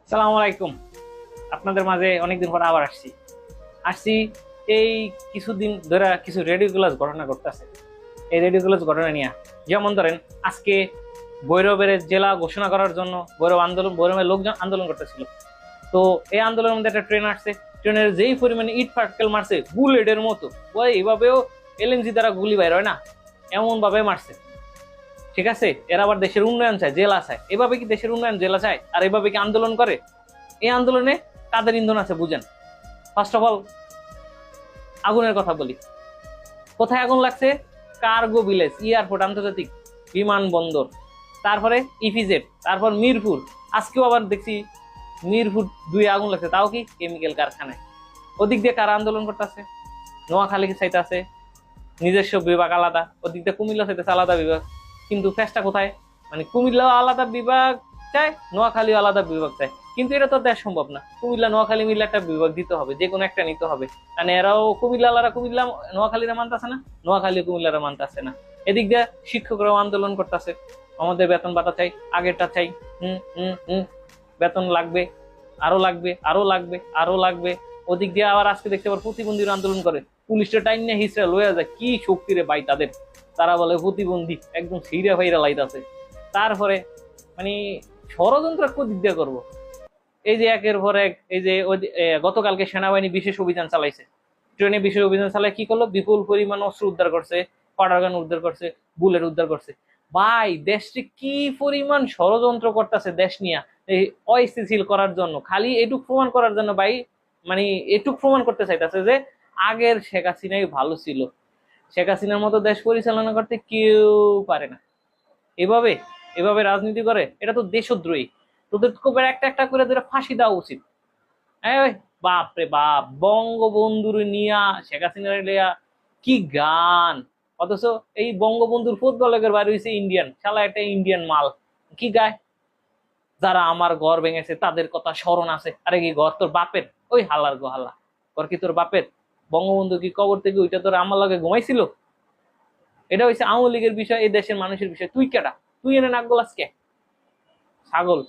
সালাম আলাইকুম। আপনাদের মাঝে অনেকদিন পর আবার আসছি আসছি এই কিছুদিন ধরে কিছু রেডিকুলাস ঘটনা ঘটতেছে। এই রেডিকুলাস ঘটনা নিয়ে যেমন ধরেন, আজকে ভৈরবের জেলা ঘোষণা করার জন্য ভৈরবের লোকজন আন্দোলন করতেছিল। তো এই আন্দোলনের মধ্যে একটা ট্রেন আসছে, ট্রেনের যেই পরিমাণে ইট পাটকেল মারছে বুলেটের মতো, ওই এইভাবেও এলএনজি দ্বারা গুলি বাইর হয় না, এমন ভাবে মারছে। ঠিক আছে, এরা আবার দেশের উন্নয়ন চায়, জেলা চায়। এভাবে কি দেশের উন্নয়ন জেলা চায়? আর এভাবে কি আন্দোলন করে? এই আন্দোলনে কাদের ইন্ধন আছে বুঝেন। ফার্স্ট অফ অল আগুনের কথা বলি। কোথায় আগুন লাগছে? কার্গো ভিলেজ, এয়ারপোর্ট, আন্তর্জাতিক বিমানবন্দর, তারপরে ইপিজেড, তারপর মিরপুর। আজকেও আবার দেখছি মিরপুর 2 আগুন লাগছে, তাও কি কেমিক্যাল কারখানায়। ওদিক দিয়ে কারা আন্দোলন করতেছে? নোয়াখালী সাইতে আছে নিজস্ব বিভাগ আলাদা, ওদিক দিয়ে কুমিল্লা সাইতে আলাদা বিভাগ। কিন্তু ফেসটা কোথায়? মানে কুমিল্লাও আলাদা বিভাগ চায়, নোয়াখালী আলাদা বিভাগ চায়। কিন্তু এটা তো দেশ সম্ভব না, কুমিল্লা নোয়াখালী মিলে একটা বিভাগ দিতে হবে, যে কোনো একটা নিতে হবে। মানে এরাও কুমিল্লারা কুমিল্লা নোয়াখালীরা মানতেছে না, নোয়াখালী কুমিল্লারা মানতেছে না। এদিক দিয়ে শিক্ষকরাও আন্দোলন করতেছে, আমাদের বেতন ভাতা চাই, আগেরটা চাই। হুম হুম হুম, বেতন লাগবে, আরো লাগবে, আরো লাগবে, আরো লাগবে। ওদিক দিয়ে আবার আজকে দেখতে আবার প্রতিবন্ধীরা আন্দোলন করে, পুলিশটা টাইম নিয়ে হিসরা লয়ে যায়। কি শক্তি রে ভাই তাদের! তারা বলে প্রতিবন্ধী, একদম সিরা ফাইরা লাইতাছে। তারপরে মানে ষড়যন্ত্র কোদিক দিয়ে করবো? এই যে একের পর এক, এই যে গতকালকে সেনাবাহিনী বিশেষ অভিযান চালাইছে, ট্রেনে বিশেষ অভিযান চালায় কি করলো? বিপুল পরিমাণ অস্ত্র উদ্ধার করছে, পাউডার গান উদ্ধার করছে, বুলেট উদ্ধার করছে। ভাই দেশটি কি পরিমাণ ষড়যন্ত্র করতেছে দেশ নিয়ে, এই অস্থিতিশীল করার জন্য, খালি এটুক প্রমাণ করার জন্য ভাই। মানে এটুক প্রমাণ করতে চাইতেছে যে আগের শেখ হাসিনাই ভালো ছিল, শেখ হাসিনার মতো দেশ পরিচালনা করতে কেউ পারে না। এভাবে এভাবে রাজনীতি করে, এটা তো দেশদ্রোহী। তোদের খুব একটা একটা করে ধরে ফাঁসি দেওয়া উচিত। এই বাপ রে বাপ, বঙ্গবন্ধুর নিয়া শেখ হাসিনার লিয়া কি গান! অথচ এই বঙ্গবন্ধুর ফুটবলের বাড়ি হয়েছে ইন্ডিয়ান, শালা একটা ইন্ডিয়ান মাল। কি গায়? যারা আমার ঘর ভেঙেছে তাদের কথা স্মরণ আছে। আরে কি ঘর তোর বাপের? ওই হালার গো হালা, ঘর কি তোর বাপের? বঙ্গবন্ধু কি কবর থেকে ওইটা তোর আমার লগে ঘুমাইছিল? এটা হচ্ছে আওয়ামী লীগের বিষয়, এই দেশের মানুষের বিষয়। তুই কেটা? তুই এনে নাক গলাস কে? ছাগল।